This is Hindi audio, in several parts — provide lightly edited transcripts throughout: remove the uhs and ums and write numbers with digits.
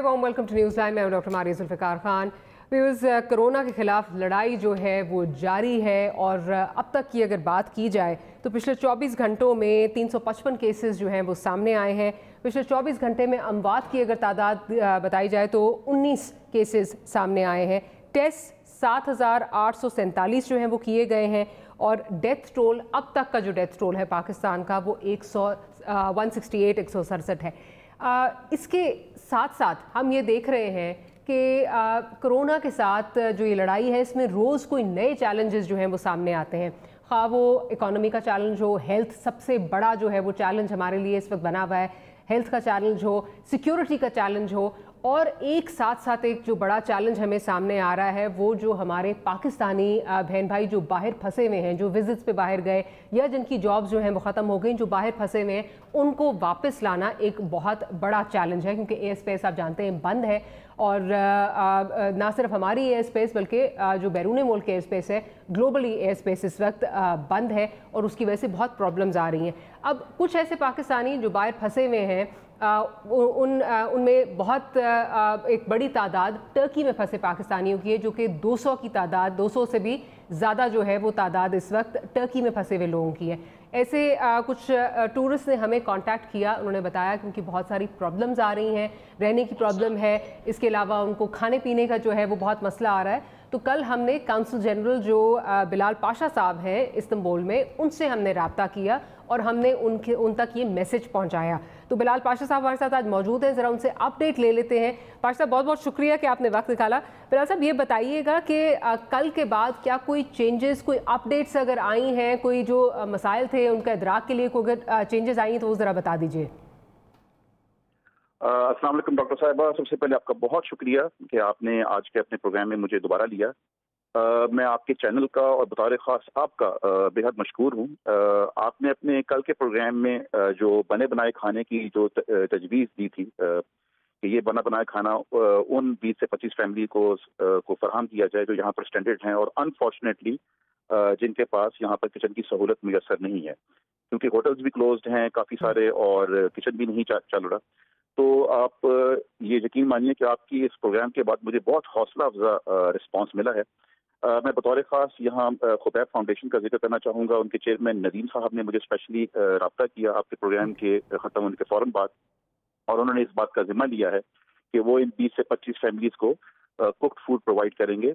Warm welcome to news line. मैं doctor Maria Zulfiqar Khan. Viewers, corona के खिलाफ लड़ाई जो है वो जारी है और अब तक की अगर बात की जाए तो पिछले 24 घंटों में 355 केसेस जो हैं वो सामने आए हैं। पिछले 24 घंटे में अमवात की अगर तादाद बताई जाए तो 19 केसेस सामने आए हैं। टेस्ट 7,847 जो हैं वो किए गए हैं और डेथ टोल अब तक का जो डेथ टोल है पाकिस्तान का वो 168 है। इसके साथ साथ हम ये देख रहे हैं कि कोरोना के साथ जो ये लड़ाई है इसमें रोज़ कोई नए चैलेंजेस जो हैं वो सामने आते हैं। ख़ास वो इकोनॉमी का चैलेंज हो, हेल्थ सबसे बड़ा जो है वो चैलेंज हमारे लिए इस वक्त बना हुआ है, हेल्थ का चैलेंज हो, सिक्योरिटी का चैलेंज हो, और एक साथ साथ एक जो बड़ा चैलेंज हमें सामने आ रहा है वो जो हमारे पाकिस्तानी बहन भाई जो बाहर फंसे हुए हैं, जो विजिट्स पे बाहर गए या जिनकी जॉब्स जो हैं वो ख़त्म हो गई, जो बाहर फंसे हुए हैं उनको वापस लाना एक बहुत बड़ा चैलेंज है, क्योंकि एयर स्पेस आप जानते हैं बंद है। और ना सिर्फ हमारी एयर स्पेस बल्कि जो बैरून मुल्क एयर स्पेस है, ग्लोबली एयर स्पेस इस वक्त बंद है और उसकी वजह से बहुत प्रॉब्लम्स आ रही हैं। अब कुछ ऐसे पाकिस्तानी जो बाहर फंसे हुए हैं उनमें बहुत एक बड़ी तादाद टर्की में फंसे पाकिस्तानियों की है, जो कि 200 की तादाद, 200 से भी ज़्यादा जो है वो तादाद इस वक्त टर्की में फंसे हुए लोगों की है। ऐसे कुछ टूरिस्ट ने हमें कांटेक्ट किया, उन्होंने बताया कि उनकी बहुत सारी प्रॉब्लम्स आ रही हैं, रहने की प्रॉब्लम है, इसके अलावा उनको खाने पीने का जो है वो बहुत मसला आ रहा है। तो कल हमने काउंसिल जनरल जो बिलाल पाशा साहब हैं इस्तांबुल में, उनसे हमने रब्ता किया और हमने उन तक ये मैसेज पहुंचाया। तो बिलाल पाशा साहब हमारे साथ आज मौजूद हैं, ज़रा उनसे अपडेट ले लेते हैं। पाशा साहब, बहुत बहुत शुक्रिया कि आपने वक्त निकाला। बिलाल साहब, ये बताइएगा कि कल के बाद क्या कोई चेंजेस, कोई अपडेट्स अगर आई हैं, कोई जो मसाइल थे उनका इदराक के लिए कोई अगर चेंजेस आई हैं तो वो ज़रा बता दीजिए। अस्सलाम वालेकुम डॉक्टर साहिबा, सबसे पहले आपका बहुत शुक्रिया कि आपने आज के अपने प्रोग्राम में मुझे दोबारा लिया। मैं आपके चैनल का और बतौर ख़ास आपका बेहद मशकूर हूँ। आपने अपने कल के प्रोग्राम में जो बने बनाए खाने की जो तजवीज़ दी थी कि ये बना बनाया खाना उन 20 से 25 फैमिली को फराहम किया जाए जो यहाँ पर स्टैंडर्ड हैं और अनफॉर्चुनेटली जिनके पास यहाँ पर किचन की सहूलत मुयसर नहीं है, क्योंकि होटल्स भी क्लोज्ड हैं काफ़ी सारे और किचन भी नहीं चल रहा। तो आप ये यकीन मानिए कि आपकी इस प्रोग्राम के बाद मुझे बहुत हौसला अफजा रिस्पांस मिला है। मैं बतौर ख़ास यहाँ खुबैब फाउंडेशन का जिक्र करना चाहूँगा। उनके चेयरमैन नदीम साहब ने मुझे स्पेशली रब्ता किया आपके प्रोग्राम के ख़त्म होने के फ़ौरन बाद, और उन्होंने इस बात का जिम्मा लिया है कि वो इन 20 से 25 फैमिलीज़ को कुक्ड फूड प्रोवाइड करेंगे।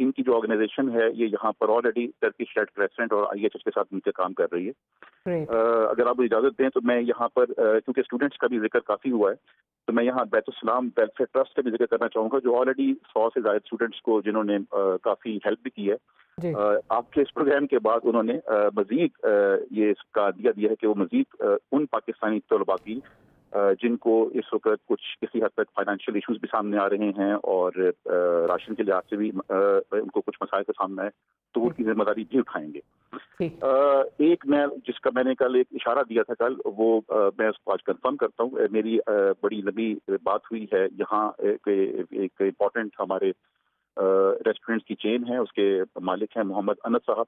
इनकी जो ऑर्गेनाइजेशन है ये यहाँ पर ऑलरेडी टर्किश रेड क्रेसेंट और IHH के साथ मिलकर काम कर रही है। अगर आप इजाज़त दें तो मैं यहाँ पर क्योंकि स्टूडेंट्स का भी जिक्र काफ़ी हुआ है, तो मैं यहाँ बैतुस्सलाम वेलफेयर ट्रस्ट का भी जिक्र करना चाहूँगा, जो ऑलरेडी 100 से ज़्यादा स्टूडेंट्स को जिन्होंने काफ़ी हेल्प भी की है। आपके इस प्रोग्राम के बाद उन्होंने मज़ीद ये इसका दिया है कि वो मज़ीद उन पाकिस्तानी तलबा की जिनको इस वक्त कुछ किसी हद तक फाइनेंशियल इश्यूज भी सामने आ रहे हैं और राशन के लिहाज से भी उनको कुछ मसाइल का सामना है, तो उनकी जिम्मेदारी भी उठाएंगे। एक मैं जिसका मैंने कल एक इशारा दिया था कल, वो मैं उसको आज कंफर्म करता हूँ। मेरी बड़ी लंबी बात हुई है यहाँ, एक इम्पोर्टेंट हमारे रेस्टोरेंट की चेन है, उसके मालिक हैं मोहम्मद अनस साहब,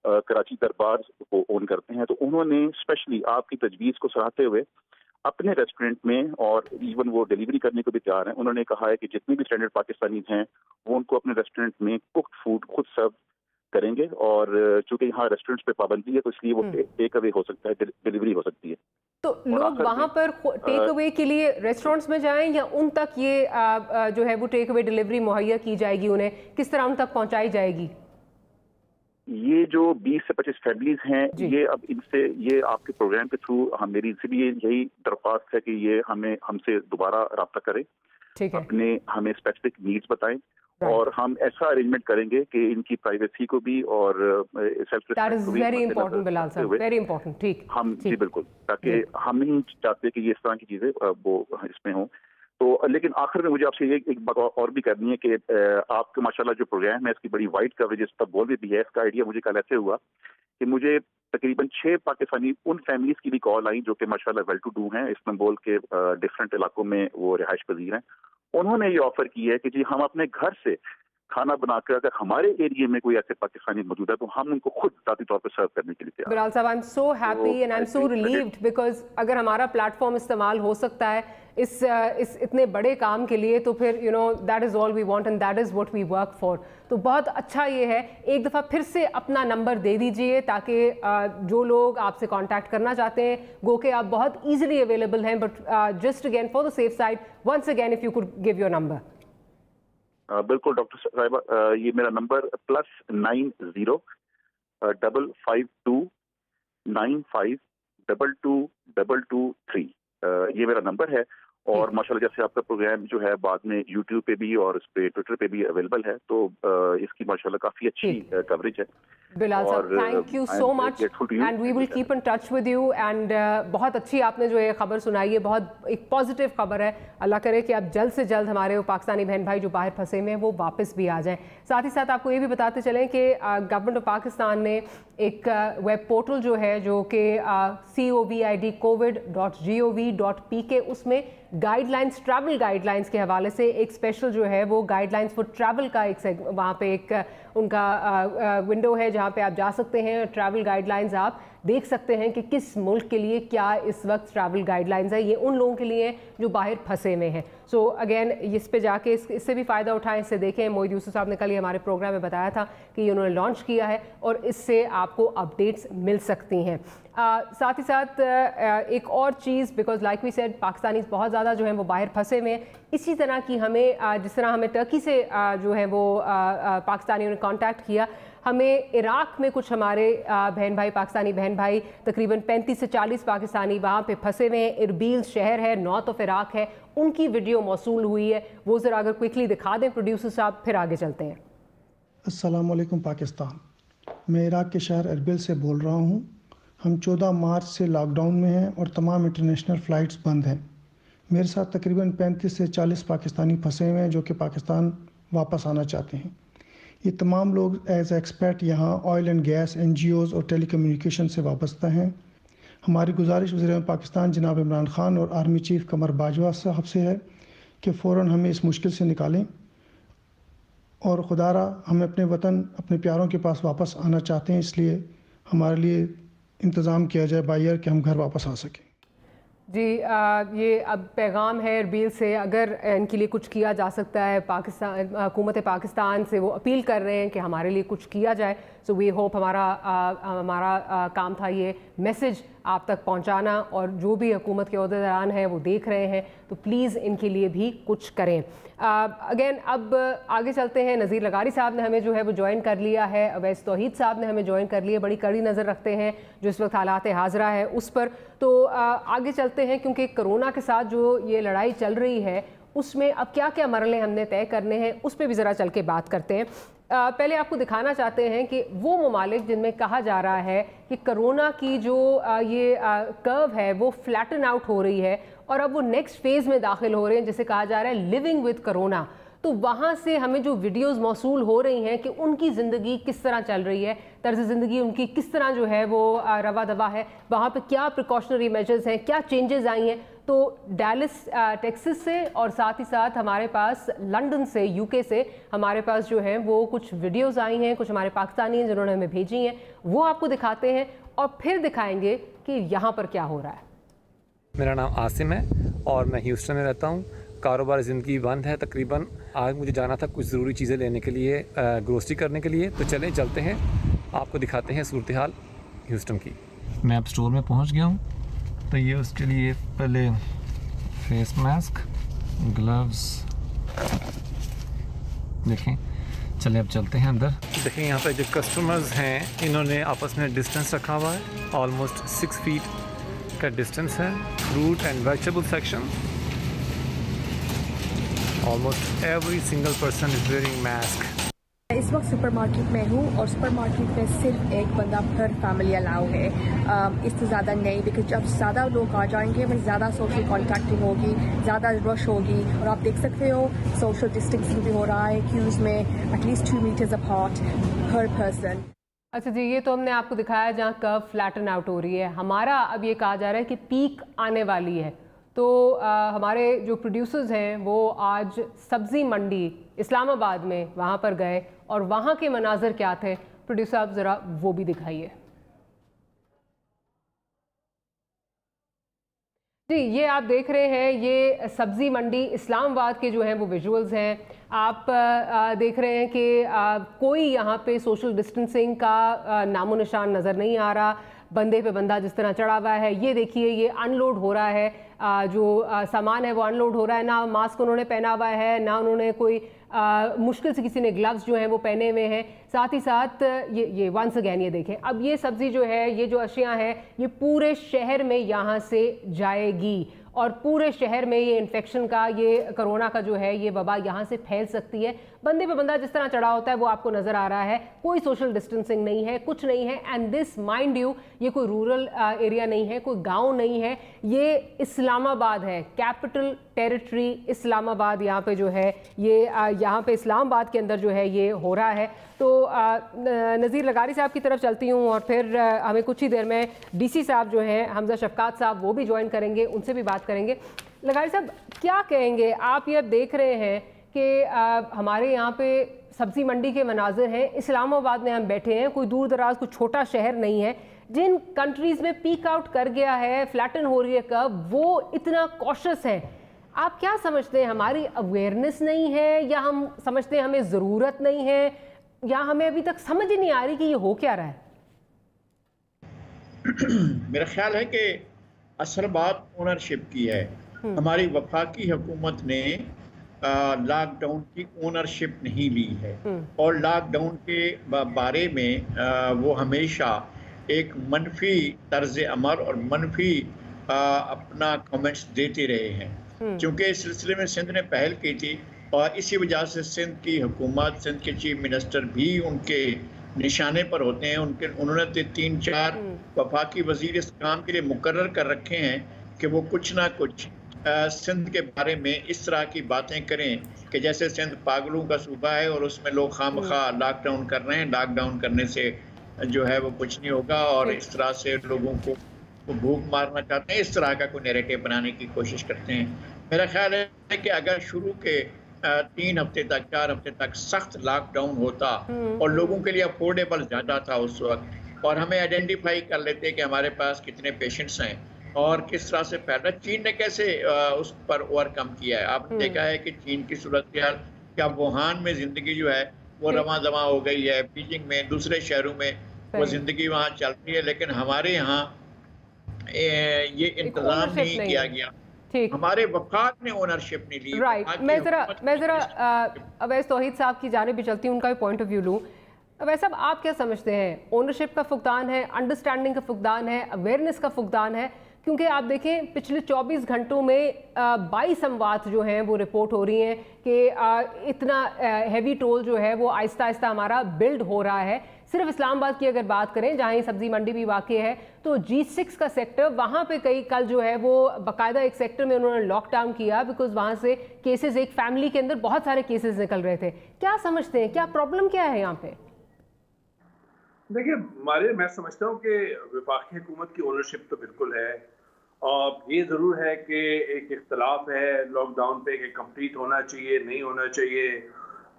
कराची दरबार को ओन करते हैं। तो उन्होंने स्पेशली आपकी तजवीज़ को सराहते हुए अपने रेस्टोरेंट में, और इवन वो डिलीवरी करने को भी तैयार हैं, उन्होंने कहा है कि जितने भी स्टैंडर्ड पाकिस्तानी हैं वो उनको अपने रेस्टोरेंट में कुक्ड फूड खुद सर्व करेंगे। और चूंकि यहाँ रेस्टोरेंट्स पे पाबंदी है तो इसलिए वो टेक अवे हो सकता है, डिलीवरी हो सकती है। तो लोग वहाँ पर टेक अवे के लिए रेस्टोरेंट्स में जाएं या उन तक ये जो है वो टेक अवे डिलीवरी मुहैया की जाएगी, उन्हें किस तरह उन तक पहुँचाई जाएगी? ये जो 20 से 25 फैमिलीज हैं, ये अब इनसे, ये आपके प्रोग्राम के थ्रू हम मेरी इनसे भी यही दरख्वास्त है कि ये हमसे दोबारा रब्ता करें, अपने हमें स्पेसिफिक नीड्स बताएं और हम ऐसा अरेंजमेंट करेंगे कि इनकी प्राइवेसी को भी और सेल्फ रिस्पेक्ट को भी वेरी इंपॉर्टेंट बिलाल साहब, वेरी इंपॉर्टेंट। ठीक, हम जी बिल्कुल, ताकि हम नहीं चाहते कि ये इस तरह की चीजें वो इसमें हों। तो लेकिन आखिर में मुझे आपसे ये एक बात और भी करनी है कि आपका माशाल्लाह जो प्रोग्राम है इसकी बड़ी वाइड कवरेज इस पर बोल भी है। इसका आइडिया मुझे कल ऐसे हुआ कि मुझे तकरीबन 6 पाकिस्तानी उन फैमिलीज की भी कॉल आई जो कि माशाल्लाह वेल टू डू हैं, इस्तांबुल के डिफरेंट इलाकों में वो रिहाइश पजीर हैं। उन्होंने ये ऑफर की है कि जी हम अपने घर से खाना बनाकर, अगर हमारे एरिया में कोई ऐसे पाकिस्तानी मौजूद है तो हम उनको खुद जाती तौर पर सर्व करने के लिए तैयार। बिलाल साहब, I am so happy and I am so relieved because अगर हमारा प्लेटफॉर्म इस्तेमाल हो सकता है इस इतने बड़े काम के लिए, तो फिर that is all we want and that is what we work for. तो बहुत अच्छा ये है, एक दफ़ा फिर से अपना नंबर दे दीजिए ताकि जो लोग आपसे कांटेक्ट करना चाहते हैं, गो के आप बहुत ईजिली अवेलेबल हैं, but just again for the safe side once again if you could give your number. बिल्कुल डॉक्टर साहिबा, ये मेरा नंबर +90 552 95 22223 ये मेरा नंबर है। और माशाल्लाह जैसे आपका प्रोग्राम जो है बाद में यूट्यूब पे भी और इस पे ट्विटर पे भी अवेलेबल है, तो इसकी माशाल्लाह काफ़ी अच्छी कवरेज है। बिलाल साहब, thank you so much and we will keep in touch with you. And बहुत अच्छी आपने जो ये खबर सुनाई है, बहुत एक पॉजिटिव खबर है। अल्लाह करे कि आप जल्द से जल्द हमारे वो पाकिस्तानी बहन भाई जो बाहर फंसे हुए हैं वो वापस भी आ जाएं। साथ ही साथ आपको ये भी बताते चलें कि गवर्नमेंट ऑफ पाकिस्तान ने एक वेब पोर्टल जो है, जो कि covid.gov.pk, उसमें गाइडलाइंस, ट्रैवल गाइडलाइंस के हवाले से एक स्पेशल जो है वो गाइडलाइंस फॉर ट्रैवल का एक वहाँ पे एक उनका विंडो है जहाँ पे आप जा सकते हैं। ट्रैवल गाइडलाइंस आप देख सकते हैं कि किस मुल्क के लिए क्या इस वक्त ट्रैवल गाइडलाइंस है। ये उन लोगों के लिए जो बाहर फंसे हुए हैं। सो अगेन इस पे जाके इससे भी फ़ायदा उठाएं, इससे देखें। मोहित यूसुफ साहब ने कल ही हमारे प्रोग्राम में बताया था कि ये उन्होंने लॉन्च किया है और इससे आपको अपडेट्स मिल सकती हैं। साथ ही साथ एक और चीज़, because like we said Pakistani बहुत ज़्यादा जो है वो बाहर फंसे हुए हैं। इसी तरह की हमें जिस तरह हमें टर्की से जो है वो पाकिस्तानियों ने कांटेक्ट किया, हमें इराक में कुछ हमारे बहन भाई, पाकिस्तानी बहन भाई, तकरीबन 35 से 40 पाकिस्तानी वहाँ पे फंसे हुए हैं। इरबिल शहर है, नॉर्थ ऑफ इराक है, उनकी वीडियो मौसूल हुई है। वो ज़रा अगर क्विकली दिखा दें प्रोड्यूसर साहब, फिर आगे चलते हैं। अस्सलाम वालेकुम पाकिस्तान, मैं इराक के शहर इरबिल से बोल रहा हूँ। हम 14 मार्च से लॉकडाउन में हैं और तमाम इंटरनेशनल फ़्लाइट्स बंद हैं। मेरे साथ तकरीबन 35 से 40 पाकिस्तानी फंसे हुए हैं जो कि पाकिस्तान वापस आना चाहते हैं। ये तमाम लोग एज एक्सपर्ट यहाँ ऑयल एंड गैस, NGOs और टेलीकम्युनिकेशन से वाबस्ता हैं। हमारी गुजारिश वज़ीर पाकिस्तान जनाब इमरान ख़ान और आर्मी चीफ कमर बाजवा साहब से है कि फ़ौरन हमें इस मुश्किल से निकालें और खुदारा हमें अपने वतन, अपने प्यारों के पास वापस आना चाहते हैं, इसलिए हमारे लिए इंतज़ाम किया जाए बाय एयर कि हम घर वापस आ सकें। जी, ये अब पैगाम है इरबिल से, अगर इनके लिए कुछ किया जा सकता है, पाकिस्तान हुकूमत पाकिस्तान से वो अपील कर रहे हैं कि हमारे लिए कुछ किया जाए। सो वी होप हमारा काम था ये मैसेज आप तक पहुंचाना, और जो भी हुकूमत के ओहदेदारान हैं वो देख रहे हैं तो प्लीज़ इनके लिए भी कुछ करें। अगेन अब आगे चलते हैं। नज़ीर लगारी साहब ने हमें जो है वो ज्वाइन कर लिया है, अवैस तौहीद साहब ने हमें ज्वाइन कर लिया। बड़ी कड़ी नज़र रखते हैं जो इस वक्त हालात हाजरा है उस पर। तो आगे चलते हैं, क्योंकि कोरोना के साथ जो ये लड़ाई चल रही है उसमें अब क्या क्या मरहले हमने तय करने हैं उस पर भी ज़रा चल के बात करते हैं। पहले आपको दिखाना चाहते हैं कि वो ममालिक जिनमें कहा जा रहा है कि कोरोना की जो ये कर्व है वो फ्लैटन आउट हो रही है और अब वो नेक्स्ट फेज़ में दाखिल हो रहे हैं, जिसे कहा जा रहा है लिविंग विद कोरोना। तो वहाँ से हमें जो वीडियोस मौसूल हो रही हैं कि उनकी ज़िंदगी किस तरह चल रही है, तर्ज ज़िंदगी उनकी किस तरह जो है वो रवा दवा है, वहाँ पे क्या प्रिकॉशनरी मेजर्स हैं, क्या चेंजेस आई हैं। तो डैलस टेक्सास से और साथ ही साथ हमारे पास लंदन से, UK से हमारे पास जो है वो कुछ वीडियोस आई हैं, कुछ हमारे पाकिस्तानी हैं जिन्होंने हमें भेजी हैं, वो आपको दिखाते हैं और फिर दिखाएंगे कि यहाँ पर क्या हो रहा है। मेरा नाम आसिम है और मैं ह्यूस्टन में रहता हूँ। कारोबार ज़िंदगी बंद है तकरीबन। आज मुझे जाना था कुछ ज़रूरी चीज़ें लेने के लिए, ग्रोसरी करने के लिए, तो चलते हैं आपको दिखाते हैं सूरत हाल ह्यूस्टन की। मैं अब स्टोर में पहुँच गया हूँ, तो ये उसके लिए पहले फेस मास्क, ग्लव्स देखें। चले अब चलते हैं अंदर। देखें यहाँ पे जो कस्टमर्स हैं इन्होंने आपस में डिस्टेंस रखा हुआ है, ऑलमोस्ट 6 फीट का डिस्टेंस है। Fruit and vegetable section, almost every single person is wearing mask. इस वक्त सुपरमार्केट में हूँ और सुपरमार्केट में सिर्फ एक बंदा पर फैमिली अलाउ है, इससे ज़्यादा नहीं, बिकॉज जब ज़्यादा लोग आ जाएंगे वह ज़्यादा सोशल कॉन्टैक्टिंग होगी, ज़्यादा रश होगी। और आप देख सकते हो सोशल डिस्टेंसिंग भी हो रहा है, क्यूज़ में एटलीस्ट 2 मीटर्स अपार्ट हर पर्सन। अच्छा जी, ये तो हमने आपको दिखाया जहाँ कर्व फ्लैटन आउट हो रही है। हमारा अब ये कहा जा रहा है कि पीक आने वाली है। तो हमारे जो प्रोड्यूसर्स हैं वो आज सब्ज़ी मंडी इस्लामाबाद में वहाँ पर गए और वहाँ के मनाजर क्या थे, प्रोड्यूसर आप ज़रा वो भी दिखाइए। जी, ये आप देख रहे हैं, ये सब्जी मंडी इस्लामाबाद के जो हैं वो विजुअल्स हैं। आप देख रहे हैं कि कोई यहाँ पे सोशल डिस्टेंसिंग का नामो निशान नज़र नहीं आ रहा। बंदे पे बंदा जिस तरह चढ़ा हुआ है, ये देखिए, ये अनलोड हो रहा है, जो सामान है वो अनलोड हो रहा है। ना मास्क उन्होंने पहना हुआ है, ना उन्होंने कोई मुश्किल से किसी ने ग्लव्स जो हैं वो पहने हुए हैं। साथ ही साथ ये वंस अगेन ये देखें, अब ये सब्ज़ी जो है, ये जो अशिया हैं, ये पूरे शहर में यहाँ से जाएगी और पूरे शहर में ये इन्फेक्शन का, ये कोरोना का जो है ये वबा यहाँ से फैल सकती है। बंदे पे बंदा जिस तरह चढ़ा होता है वो आपको नज़र आ रहा है, कोई सोशल डिस्टेंसिंग नहीं है, कुछ नहीं है। एंड दिस माइंड यू, ये कोई रूरल एरिया नहीं है, कोई गांव नहीं है, ये इस्लामाबाद है, कैपिटल टेरिटरी इस्लामाबाद। यहाँ पे जो है ये यहाँ पे इस्लामाबाद के अंदर जो है ये हो रहा है। तो नज़ीर लगारी साहब की तरफ चलती हूँ और फिर हमें कुछ ही देर में डीसी साहब जो हैं हमजा शफकात साहब वो भी ज्वाइन करेंगे, उनसे भी बात करेंगे। लगारी साहब क्या कहेंगे आप? ये अब देख रहे हैं कि हमारे यहाँ पे सब्ज़ी मंडी के मनाजिर हैं, इस्लामाबाद में हम बैठे हैं, कोई दूर दराज कोई छोटा शहर नहीं है। जिन कंट्रीज़ में पीक आउट कर गया है, फ्लैटन हो रही है कर्व, वो इतना कॉशियस है। आप क्या समझते हैं, हमारी अवेयरनेस नहीं है, या हम समझते हैं हमें ज़रूरत नहीं है, या हमें अभी तक समझ ही नहीं आ रही कि ये हो क्या रहा है? मेरा ख्याल है कि असल बात ओनरशिप की है। हमारी वफाकी हुकूमत ने लॉकडाउन की ओनरशिप नहीं ली है और लॉकडाउन के बारे में वो हमेशा एक मनफी तर्ज अमल और मनफी अपना कमेंट्स देते रहे हैं। क्योंकि इस सिलसिले में सिंध ने पहल की थी और इसी वजह से सिंध की हुकूमत, सिंध के चीफ मिनिस्टर भी उनके निशाने पर होते हैं। उन्होंने 3-4 वफाकी वजीर इस काम के लिए मुकर्रर कर रखे हैं कि वो कुछ ना कुछ सिंध के बारे में इस तरह की बातें करें कि जैसे सिंध पागलों का सूबा है और उसमें लोग खामखा लॉकडाउन कर रहे हैं, लॉकडाउन करने से जो है वो कुछ नहीं होगा और इस तरह से लोगों को भूख मारना चाहते हैं। इस तरह का कोई नैरेटिव बनाने की कोशिश करते हैं। मेरा ख्याल है कि अगर शुरू के 3 हफ्ते तक, 4 हफ्ते तक सख्त लॉकडाउन होता और लोगों के लिए अफोर्डेबल ज़्यादा था उस वक्त, और हमें आइडेंटिफाई कर लेते कि हमारे पास कितने पेशेंट्स हैं और किस तरह से फैल रहा है। चीन ने कैसे उस पर ओवरकम किया है। आपने देखा है कि चीन की सूरत क्या वुहान में ज़िंदगी जो है वो रवा दवा हो गई है, बीजिंग में, दूसरे शहरों में वो ज़िंदगी वहाँ चल रही है, लेकिन हमारे यहाँ ये इंतज़ाम नहीं किया गया। हमारे वफाक ने ओनरशिप नहीं ली। राइट, मैं ज़रा अवैस तौहीद साहब की जानिब भी चलती हूँ, उनका भी पॉइंट ऑफ व्यू लूँ। अवैस साहब, आप क्या समझते हैं, ओनरशिप का फुकदान है, अंडरस्टैंडिंग का फुकदान है, अवेयरनेस का फुकदान है? क्योंकि आप देखें पिछले 24 घंटों में 22 अमवात जो हैं वो रिपोर्ट हो रही हैं कि इतना हैवी टोल जो है वो आहिस्ता आहिस्ता हमारा बिल्ड हो रहा है। सिर्फ इस्लामाबाद की अगर बात करें, जहाँ ये सब्जी मंडी भी वाक़ है, तो G6 का सेक्टर, वहाँ पे कल जो है वो बाकायदा एक सेक्टर में उन्होंने लॉकडाउन किया, बिकॉज वहाँ से केसेस, एक फैमिली के अंदर बहुत सारे केसेस निकल रहे थे। क्या समझते हैं, क्या प्रॉब्लम क्या है यहाँ पे? देखिए, मैं समझता हूँ कि वफाकी हुकूमत की ओनरशिप तो बिल्कुल है, और ये ज़रूर है कि एक इख्तलाफ है लॉकडाउन पे कि कंप्लीट होना चाहिए, नहीं होना चाहिए,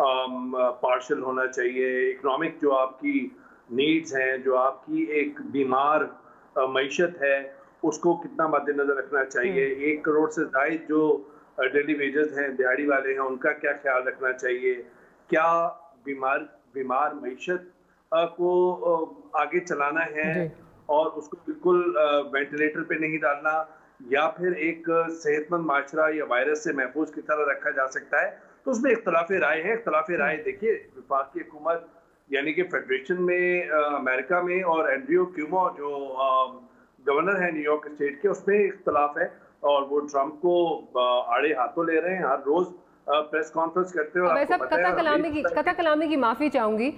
पार्शल होना चाहिए। इकोनॉमिक जो आपकी नीड्स हैं, जो आपकी एक बीमार मईशत है, उसको कितना मद्देनजर रखना चाहिए। 1 करोड़ से ज़ायद जो डेली वेजेस हैं, दिहाड़ी वाले हैं, उनका क्या ख्याल रखना चाहिए। क्या बीमार मईशत को आगे चलाना है और उसको बिल्कुल वेंटिलेटर पे नहीं डालना, या फिर एक सेहतमंद माशरा या वायरस से महफूज की तरह रखा जा सकता है। तो उसमें इख्तलाफ राय है। इख्तलाफ राय देखिए, वफाकी हुकूमत यानी कि फेडरेशन में अमेरिका में और एंड्रयू क्यूमो जो गवर्नर है न्यूयॉर्क स्टेट के, उसमें इख्तलाफ है और वो ट्रंप को आड़े हाथों ले रहे हैं। हर रोज प्रेस कॉन्फ्रेंस करते हैं। और कथा कलामी की माफ़ी चाहूँगी।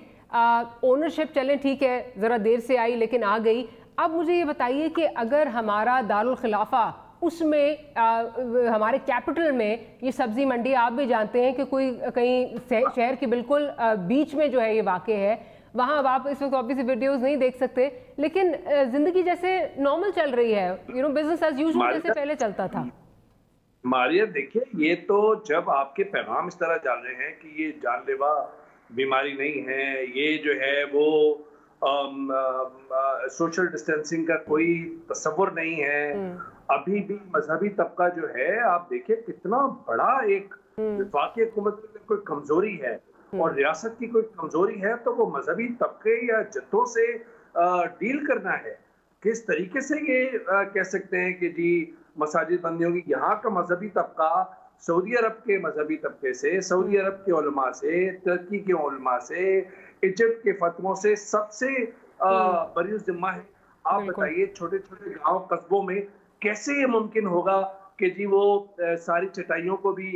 ओनरशिप चलें, ठीक है, ज़रा देर से आई लेकिन आ गई। अब मुझे ये बताइए कि अगर हमारा दारुल खिलाफा, उसमें हमारे कैपिटल में ये सब्जी मंडी, आप भी जानते हैं कि कोई कहीं शहर के बिल्कुल बीच में जो है ये वाक़े है, वहाँ अब आप इस वक्त ऑब्वियसली वीडियोस नहीं देख सकते, लेकिन ज़िंदगी जैसे नॉर्मल चल रही है, बिजनेस एज यूजुअल जैसे पहले चलता था। मारिया, देखिए, ये तो जब आपके पैगाम इस तरह डाल रहे हैं कि ये जानलेवा बीमारी नहीं है, ये जो है वो सोशल डिस्टेंसिंग का कोई तस्वुर नहीं है, अभी भी मजहबी तबका जो है, आप देखिए कितना बड़ा एक वफाकी हुकूमत की कोई कमजोरी है और रियासत की कोई कमजोरी है, तो वो मजहबी तबके या जत्थों से डील करना है। किस तरीके से ये कह सकते हैं कि जी मसाजिद बंद होगी। यहाँ का मजहबी तबका सऊदी अरब के मजहबी तबके से, सऊदी अरब के उलमा से, तुर्की के उलमा से, इजिप्ट के फतवों से सबसे बरी जिम्मा है। आप बताइए छोटे छोटे गांव कस्बों में कैसे ये मुमकिन होगा कि जी वो सारी चटाइयों को भी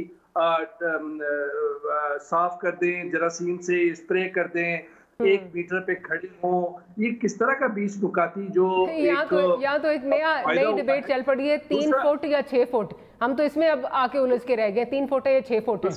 साफ कर दें, जरासीम से स्प्रे कर दें, 1 मीटर पे खड़े हों। ये किस तरह का बीच नुकाती जो यहाँ तो एक नई डिबेट चल पड़ी है, 3 फुट या 6 फुट। हम तो इसमें अब आके उलझ के रह गए, 3 फुट है या 6 फुट है।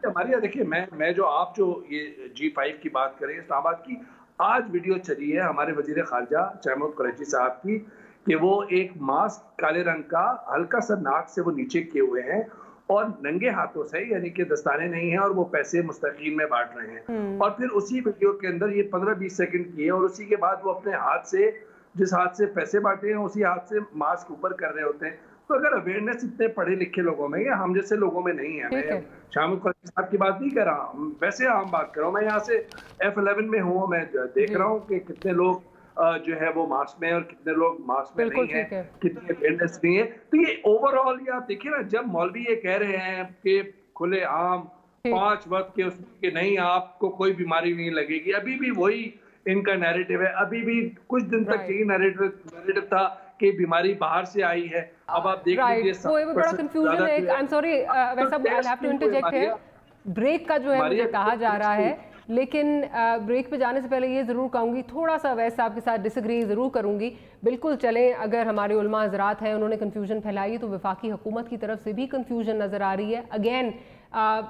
हमारे देखिए, मैं जो आप जो ये G5 की बात करें इस्लामाबाद की, आज वीडियो चली है हमारे वजीर खारजा महमूद कुरैशी साहब की कि वो एक मास्क काले रंग का हल्का सा नाक से वो नीचे किए हुए हैं और नंगे हाथों से, यानी कि दस्ताने नहीं है, और वो पैसे मुस्तकीन में बांट रहे हैं। और फिर उसी वीडियो के अंदर ये 15-20 सेकंड की है और उसी के बाद वो अपने हाथ से, जिस हाथ से पैसे बांटे हैं उसी हाथ से मास्क ऊपर कर रहे होते हैं। तो अगर अवेयरनेस इतने पढ़े लिखे लोगों में या हम जैसे लोगों में नहीं है, मैं शामिल साहब की बात नहीं कर रहा, वैसे आम बात कर रहा हूँ। मैं यहाँ से F11 में हूँ, मैं देख रहा हूँ कि कितने लोग जो है वो मास्क में और कितने लोग मास्क में नहीं है, कितने अवेयरनेस नहीं है। तो ये ओवरऑल ये आप देखिए ना, जब मौलवी ये कह रहे हैं कि खुले आम 5 वक्त के उसके नहीं, आपको कोई बीमारी नहीं लगेगी, अभी भी वही इनका नैरेटिव है। अभी भी कुछ दिन तक यही नैरेटिव था कि बीमारी बाहर से आई है। अब आप देख लीजिए, वो बड़ा कंफ्यूजन है। आई एम सॉरी वैसा, आई हैव टू इंटरजेक्ट है। ब्रेक का जो है मुझे कहा जा रहा है, लेकिन ब्रेक पे जाने से पहले ये ज़रूर कहूँगी, थोड़ा सा वैसे आपके साथ डिसएग्री ज़रूर करूँगी। बिल्कुल चलें, अगर हमारे उलमा हज़रात हैं उन्होंने कन्फ्यूजन फैलाई तो वफाकी हुकूमत की तरफ से भी कन्फ्यूजन नज़र आ रही है। अगेन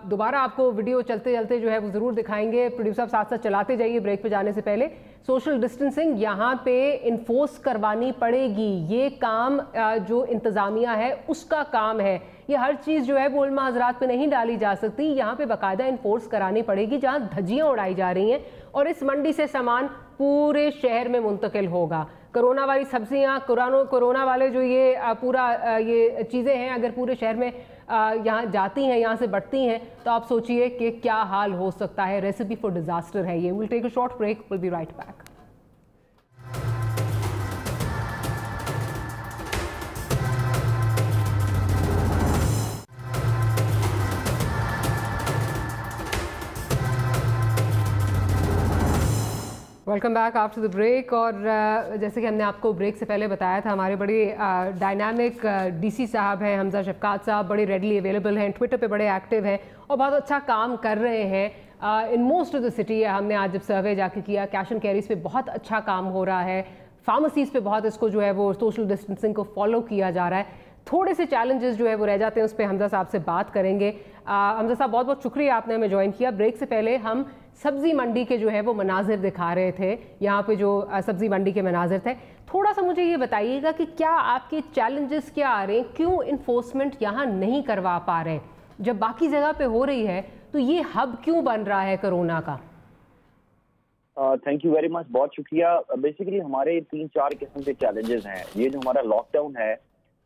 दोबारा आपको वीडियो चलते चलते जो है वो ज़रूर दिखाएंगे। प्रोड्यूसर साथ साथ चलाते जाइए ब्रेक पे जाने से पहले। सोशल डिस्टेंसिंग यहाँ पे इन्फोर्स करवानी पड़ेगी, ये काम जो इंतज़ामिया है उसका काम है। ये हर चीज़ जो है वो उलमा हज़रात पे नहीं डाली जा सकती, यहाँ पे बाकायदा इन्फोर्स करानी पड़ेगी। जहाँ धज्जियाँ उड़ाई जा रही हैं और इस मंडी से सामान पूरे शहर में मुंतकिल होगा। कोरोना वाली सब्जियाँ, कोरोना वाले जो ये पूरा ये चीज़ें हैं, अगर पूरे शहर में यहाँ जाती हैं, यहाँ से बढ़ती हैं, तो आप सोचिए कि क्या हाल हो सकता है। रेसिपी फॉर डिजास्टर है ये। Will take a short break, will be right back. Welcome back after the break. और जैसे कि हमने आपको ब्रेक से पहले बताया था, हमारे बड़े डायनामिक डीसी साहब हैं, हमजा शफकात साहब, बड़े रेडली अवेलेबल हैं, ट्विटर पे बड़े एक्टिव हैं और बहुत अच्छा काम कर रहे हैं in most of the city. हमने आज जब सर्वे जाके किया, कैश एंड कैरीज पे बहुत अच्छा काम हो रहा है, फार्मेसीज़ पे बहुत इसको जो है वो सोशल डिस्टेंसिंग को फॉलो किया जा रहा है। थोड़े से चैलेंजेस जो है वो रह जाते हैं, उस पर हमजा साहब से बात करेंगे। हमजा साहब, बहुत बहुत शुक्रिया आपने हमें ज्वाइन किया। ब्रेक से पहले हम सब्जी मंडी के जो है वो मनाजिर दिखा रहे थे, यहाँ पे जो सब्जी मंडी के मनाजिर थे। थोड़ा सा मुझे ये बताइएगा कि क्या आपके चैलेंजेस क्या आ रहे हैं, क्यों इन्फोर्समेंट यहाँ नहीं करवा पा रहे? जब बाकी जगह पे हो रही है तो ये हब क्यों बन रहा है कोरोना का? थैंक यू वेरी मच, बहुत शुक्रिया। बेसिकली हमारे 3-4 किस्म के चैलेंजेस हैं। ये जो हमारा लॉकडाउन है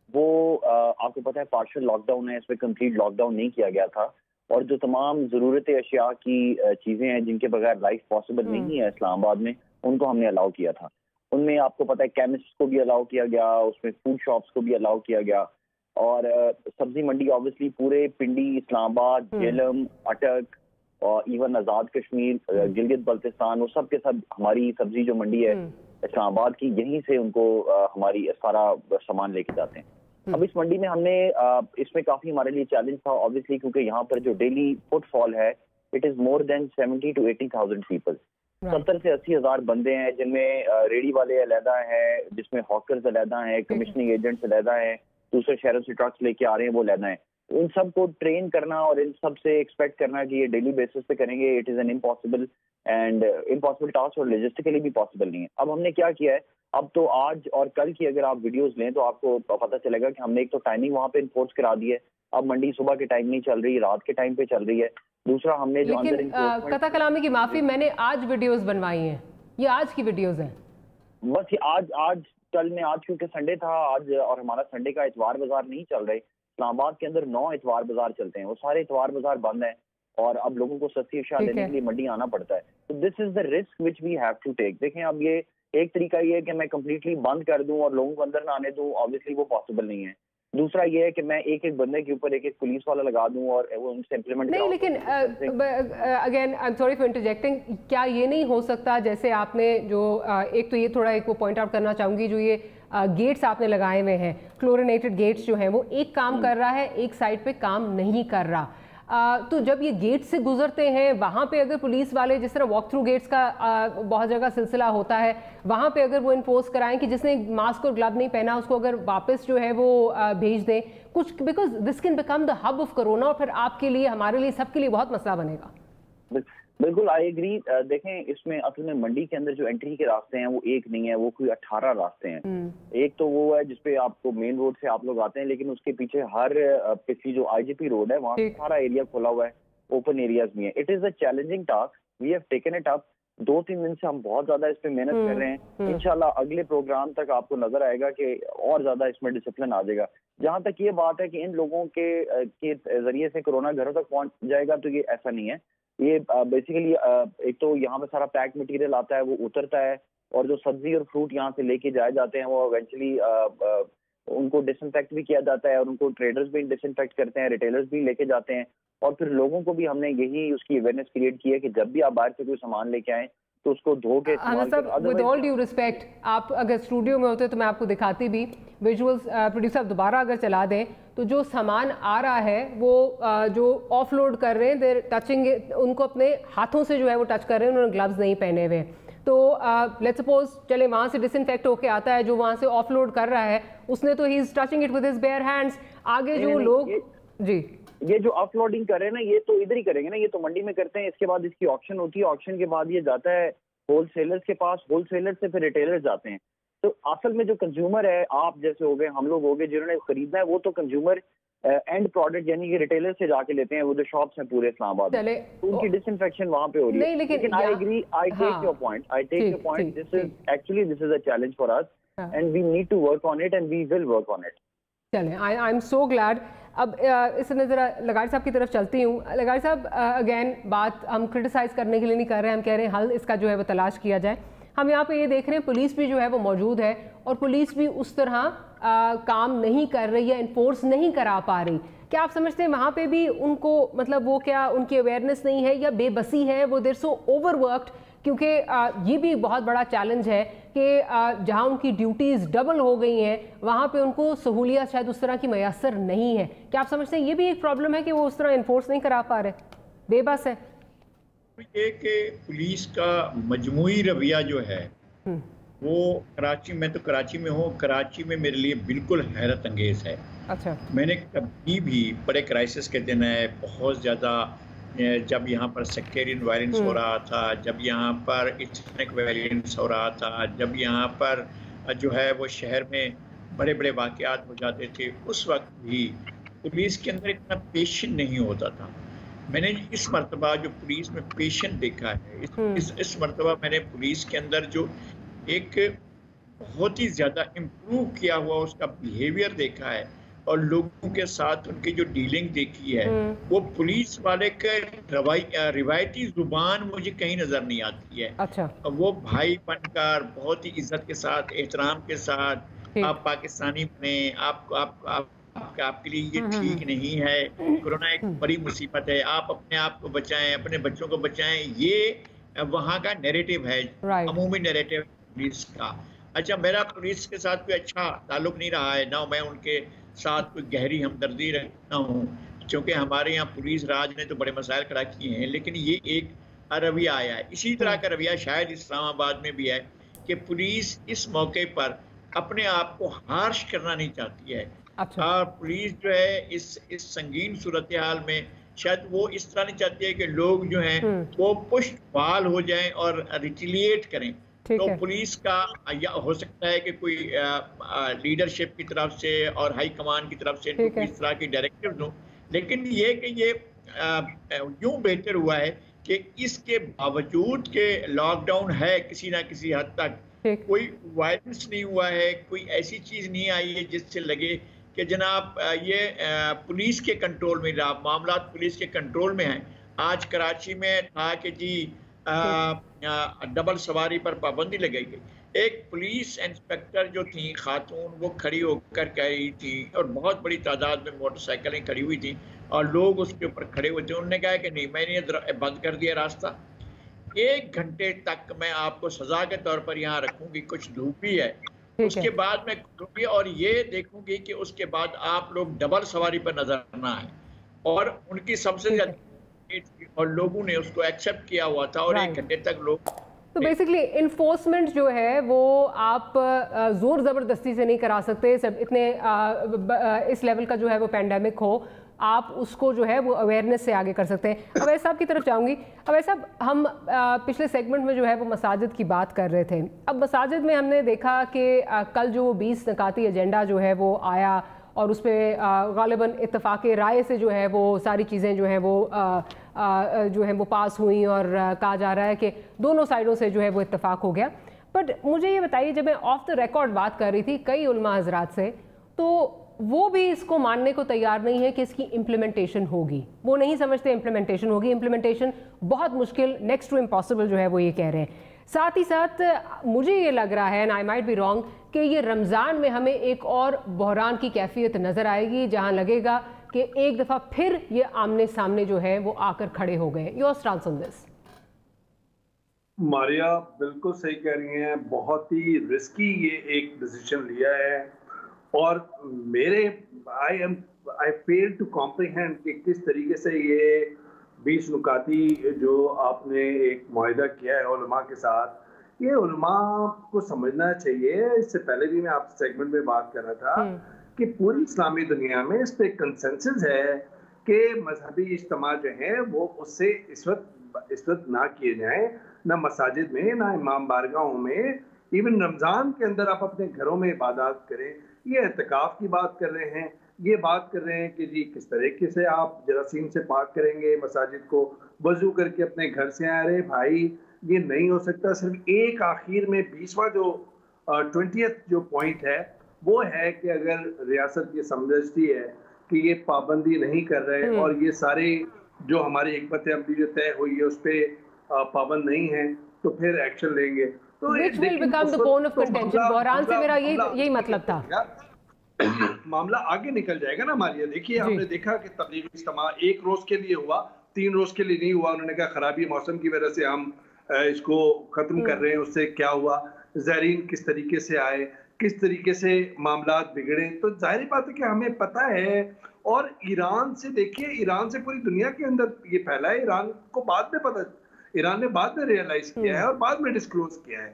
वो आपको पता है पार्शियल लॉकडाउन है, इसमें कंप्लीट लॉकडाउन नहीं किया गया था और जो तमाम ज़रूरत अशिया की चीज़ें हैं जिनके बगैर लाइफ पॉसिबल नहीं है इस्लामाबाद में, उनको हमने अलाउ किया था। उनमें आपको पता है केमिस्ट को भी अलाउ किया गया, उसमें फूड शॉप्स को भी अलाउ किया गया और सब्जी मंडी ऑब्वियसली पूरे पिंडी, इस्लामाबाद, झेलम, अटक और इवन आज़ाद कश्मीर, गिलगित बल्तिस्तान, वो सब के सब हमारी सब्जी जो मंडी है इस्लामाबाद की, यहीं से उनको हमारी सारा सामान लेके जाते हैं। अब इस मंडी में हमने इसमें काफी हमारे लिए चैलेंज था ऑब्वियसली, क्योंकि यहाँ पर जो डेली फुटफॉल है it is more than 70 to 80,000 people. 70 से 80,000 बंदे हैं, जिनमें रेडी वाले अलहदा हैं, जिसमें हॉकर्स अलहदा हैं, कमीशनिंग एजेंट्स अलहदा हैं, दूसरे शहरों से ट्रक्स लेके आ रहे हैं वो अलहदा हैं। इन सब को ट्रेन करना और इन सब से एक्सपेक्ट करना कि ये डेली बेसिस पे करेंगे, it is an impossible task और लॉजिस्टिकली भी पॉसिबल नहीं है। अब हमने क्या किया है, अब तो आज और कल की अगर आप वीडियोस लें तो आपको पता चलेगा कि हमने एक तो टाइमिंग वहाँ पे इन्फोर्स करा दी है। अब मंडी सुबह के टाइम नहीं चल रही, रात के टाइम पे चल रही है। दूसरा हमने जो अंदर कता कलामी की माफी, मैंने आज वीडियोस बनवाई हैं, ये आज की वीडियोस हैं। बस ये आज कल में आज क्योंकि संडे था आज और हमारा संडे का इतवार बाजार नहीं चल रहे, इस्लामाबाद के अंदर 9 इतवार बाजार चलते हैं, वो सारे इतवार बाजार बंद हैं और अब लोगों को सस्ती अशिया लेने के लिए मंडी आना पड़ता है। तो this is the risk which we have to take. देखें, अब ये एक तरीका ये है कि मैं कंप्लीटली बंद कर दूं और लोगों को अंदर ना आने दूं, ऑब्वियसली वो पॉसिबल नहीं है। दूसरा ये है कि मैं एक एक बंदे के ऊपर एक एक पुलिस वाला लगा दूं और वो उनसे इम्प्लीमेंट नहीं, लेकिन again I am sorry for interjecting, क्या ये नहीं हो सकता जैसे आपने जो एक तो ये थोड़ा एक वो पॉइंट आउट करना चाहूंगी, जो ये गेट्स आपने लगाए हुए हैं, क्लोरिनेटेड गेट्स जो हैं, वो एक काम कर रहा है, एक साइड पे काम नहीं कर रहा। तो जब ये गेट से गुजरते हैं, वहाँ पे अगर पुलिस वाले, जिस तरह वॉक थ्रू गेट्स का बहुत जगह सिलसिला होता है, वहाँ पे अगर वो इन्फोर्स कराएं कि जिसने मास्क और ग्लव नहीं पहना उसको अगर वापस जो है वो भेज दें कुछ, because this can become the hub of corona, और फिर आपके लिए, हमारे लिए, सबके लिए बहुत मसला बनेगा। बिल्कुल, आई एग्री। देखें, इसमें असल में मंडी के अंदर जो एंट्री के रास्ते हैं वो एक नहीं है, वो कोई 18 रास्ते हैं। एक तो वो है जिसपे आपको मेन रोड से आप लोग आते हैं, लेकिन उसके पीछे हर पिछली जो आईजीपी रोड है वहाँ सारा एरिया खुला हुआ है, ओपन एरियाज भी है। It is a challenging task, we have taken it up. 2-3 दिन से हम बहुत ज्यादा इस पे मेहनत कर रहे हैं। इंशाल्लाह अगले प्रोग्राम तक आपको नजर आएगा कि और ज्यादा इसमें डिसिप्लिन आ जाएगा। जहां तक ये बात है कि इन लोगों के जरिए से कोरोना घरों तक पहुंच जाएगा, तो ये ऐसा नहीं है। ये बेसिकली एक तो यहाँ पे सारा पैक मटेरियल आता है, वो उतरता है, और जो सब्जी और फ्रूट यहाँ से लेके जाए जाते हैं वो इवेंचुअली उनको डिसइंफेक्ट भी किया जाता है, और उनको ट्रेडर्स भी डिसइंफेक्ट करते हैं, रिटेलर्स भी लेके जाते हैं। और फिर लोगों को भी हमने यही उसकी अवेयरनेस क्रिएट की है कि जब भी आप बाहर से कोई सामान लेके आए तो उसको धो के विद ऑल ड्यू रिस्पेक्ट, आप अगर स्टूडियो में होते तो मैं आपको दिखाती भी विजुअल्स। प्रोड्यूसर आप दोबारा अगर चला दें तो जो सामान आ रहा है वो जो ऑफलोड कर रहे हैं, देर टचिंग, उनको अपने हाथों से जो है वो टच कर रहे हैं, उन्होंने ग्लव्स नहीं पहने हुए। तो लेट्स सपोज चले वहाँ से डिसइंफेक्ट होके आता है, जो वहाँ से ऑफलोड कर रहा है उसने तो he is touching it with his bare hands. आगे जो लोग जी ये जो ऑफलोडिंग कर रहे हैं ना, ये तो इधर ही करेंगे ना, ये तो मंडी में करते हैं, इसके बाद इसकी ऑक्शन होती है, ऑक्शन के बाद ये जाता है होलसेलर्स के पास, होलसेलर से फिर रिटेलर्स जाते हैं। तो असल में जो कंज्यूमर है, आप जैसे हो गए, हम लोग हो गए, जिन्होंने खरीदना है, वो तो कंज्यूमर एंड प्रोडक्ट यानी कि रिटेलर से जाके लेते हैं, वो जो शॉप्स हैं पूरे इस्लामाबाद में, तो उनकी डिसइंफेक्शन वहाँ पे हो रही है। लेकिन I agree, I take your point, this is a challenge for us and we need to work on it and we will work on it. चलें, आई एम सो ग्लैड। अब इससे ज़रा लगारी साहब की तरफ चलती हूँ। लगारी साहब, अगेन बात हम क्रिटिसाइज़ करने के लिए नहीं कर रहे हैं, हम कह रहे हैं हल इसका जो है वो तलाश किया जाए। हम यहाँ पे ये देख रहे हैं पुलिस भी जो है वो मौजूद है, और पुलिस भी उस तरह काम नहीं कर रही है, इन्फोर्स नहीं करा पा रही। क्या आप समझते हैं वहाँ पे भी उनको, मतलब वो क्या उनकी अवेयरनेस नहीं है या बेबसी है, वो देर सो ओवरवर्क्ड? क्योंकि ये भी बहुत बड़ा चैलेंज है कि जहाँ उनकी ड्यूटीज़ डबल हो गई हैं वहाँ पे उनको सहूलियत शायद उस तरह की मैसर नहीं है। क्या आप समझते हैं ये भी एक प्रॉब्लम है कि वो उस तरह इन्फोर्स नहीं करा पा रहे, बेबस है? ये कि पुलिस का मजमूई रवैया जो है वो कराची में, तो कराची में हूँ, कराची में मेरे लिए बिल्कुल हैरत अंगेज़ है। अच्छा, मैंने कभी भी बड़े क्राइसिस के दिन है, बहुत ज़्यादा, जब यहाँ पर सेक्टेरियन वायलेंस हो रहा था, जब यहाँ पर इस्लामिक वायलेंस हो रहा था, जब यहाँ पर जो है वो शहर में बड़े बड़े वाक़यात हो जाते थे, उस वक्त भी पुलिस के अंदर इतना पेशेंट नहीं होता था। मैंने इस मरतबा जो पुलिस में पेशेंट देखा है, इस मरतबा मैंने पुलिस के अंदर जो एक बहुत ही ज़्यादा इम्प्रूव किया हुआ उसका बिहेवियर देखा है, और लोगों के साथ उनकी जो डीलिंग देखी है, वो पुलिस वाले के रिवायती जुबान मुझे कहीं नजर नहीं आती है। अच्छा, वो भाई बनकर बहुत ही इज्जत के साथ, एहतराम के साथ, आप पाकिस्तानी बने, आपके लिए ये ठीक नहीं है, कोरोना एक बड़ी मुसीबत है, आप अपने आप को बचाएं, अपने बच्चों को बचाएं, ये वहाँ का नैरेटिव है, अमूमी नैरेटिव पुलिस का। अच्छा, मेरा पुलिस के साथ कोई अच्छा ताल्लुक नहीं रहा है, ना मैं उनके साथ कोई गहरी हमदर्दी रखता हूँ, क्योंकि हमारे यहाँ पुलिस राज ने तो बड़े मसाइल खड़ा किए हैं, लेकिन ये एक रवैया आया है। इसी तरह का रवैया शायद इस्लामाबाद में भी है कि पुलिस इस मौके पर अपने आप को हार्श करना नहीं चाहती है। अच्छा। और पुलिस जो है इस संगीन सूरत हाल में शायद वो इस तरह नहीं चाहती है कि लोग जो हैं वो पुष्टवाल हो जाएं और रिटिलिएट करें। तो पुलिस का या हो सकता है कि कोई लीडरशिप की तरफ से और हाई कमान की तरफ से इनको इस तरह की डायरेक्टिव दूं, लेकिन ये कि ये यूं बेहतर हुआ है कि इसके बावजूद के लॉकडाउन है किसी ना किसी हद तक, कोई वायलेंस नहीं हुआ है, कोई ऐसी चीज नहीं आई है जिससे लगे कि जनाब ये पुलिस के कंट्रोल में रहा, मामला पुलिस के कंट्रोल में है। आज कराची में था कि जी डबल सवारी पर पाबंदी लगाई गई। एक पुलिस इंस्पेक्टर जो थी खातून, वो खड़ी होकर कह रही थी, और बहुत बड़ी तादाद में मोटरसाइकिलें खड़ी हुई थी और लोग उसके ऊपर खड़े हुए थे। उन्होंने कहा कि नहीं, मैंने बंद कर दिया रास्ता, 1 घंटे तक मैं आपको सजा के तौर पर यहाँ रखूंगी, कुछ धूप भी है, उसके बाद मैं करूंगी और ये देखूंगी कि उसके बाद आप लोग डबल सवारी पर नजर ना आए। और उनकी सबसे ज्यादा और लोगों ने उसको एक्सेप्ट किया हुआ था और 1 घंटे तक लोग। तो बेसिकली इन्फोर्समेंट जो है वो आप जोर ज़बरदस्ती से नहीं करा सकते। सब इतने इस लेवल का जो है वो पैंडेमिक हो, आप उसको जो है वो अवेयरनेस से आगे कर सकते हैं। अवैस साहब की तरफ चाहूँगी। अवैस साहब, हम पिछले सेगमेंट में जो है वो मसाजिद की बात कर रहे थे। अब मसाजिद में हमने देखा कि कल जो 20 नकाती एजेंडा जो है वो आया और उस पर गालिबन इत्तफाक़ राय से जो है वो सारी चीज़ें जो हैं वो पास हुई और कहा जा रहा है कि दोनों साइडों से जो है वो इत्तफाक़ हो गया। बट मुझे ये बताइए, जब मैं ऑफ द रिकॉर्ड बात कर रही थी कई उलमा हजरात से, तो वो भी इसको मानने को तैयार नहीं है कि इसकी इम्प्लीमेंटेशन होगी। वो नहीं समझते इम्प्लीमेंटेशन होगी। इम्प्लीमेंटेशन बहुत मुश्किल, नेक्स्ट टू इम्पॉसिबल जो है वो ये कह रहे हैं। साथ ही साथ मुझे ये लग रहा है, and I might be wrong, कि ये रमज़ान में हमें एक और बहरान की कैफियत नज़र आएगी, जहाँ लगेगा कि एक दफ़ा फिर ये आमने सामने जो है वो आकर खड़े हो गए। Your stance on this? Maria बिल्कुल सही कह रही हैं, बहुत ही रिस्की ये एक डिसीजन लिया है और मेरे आई फेल टू कॉम्प्रिहेंड कि किस तरीके से ये 20 नुकाती जो आपने एक मुआहिदा किया है उलमा के साथ, ये उलमा को समझना चाहिए। इससे पहले भी मैं आपसे सेगमेंट में बात कर रहा था कि पूरी इस्लामी दुनिया में इस पे कंसेंसस है कि मजहबी इज्तिमा जो है वो उससे इस वक्त ना किए जाएं, ना मसाजिद में, ना इमाम बारगाहों में। इवन रमज़ान के अंदर आप अपने घरों में इबादत करें। ये एतकाफ की बात कर रहे हैं, ये बात कर रहे हैं कि जी किस तरीके से आप जरासीम से पाक करेंगे मसाजिद को, वजू करके अपने घर से आ रहे। भाई ये नहीं हो सकता। सिर्फ एक आखिर में 20वां जो 20th जो पॉइंट है वो है कि अगर रियासत ये समझती है कि ये पाबंदी नहीं कर रहे और ये सारे जो हमारी हिकमत अमली जो तय हुई है उस पर पाबंद नहीं है, तो फिर एक्शन लेंगे। तो बहरान से मेरा यही मतलब था। मामला आगे निकल जाएगा ना मारिया। देखिए आपने देखा कि तबलीगी इज्तिमा 1 रोज के लिए हुआ, 3 रोज के लिए नहीं हुआ। उन्होंने कहा खराबी मौसम की वजह से हम इसको खत्म कर रहे हैं। उससे क्या हुआ, ज़ायरीन किस तरीके से आए, किस तरीके से मामला बिगड़े। तो जाहिर बात है कि हमें पता है। और ईरान से देखिए, ईरान से पूरी दुनिया के अंदर ये फैला है। ईरान को बाद में पता, ईरान ने बाद में रियलाइज किया है और बाद में डिस्क्लोज किया है।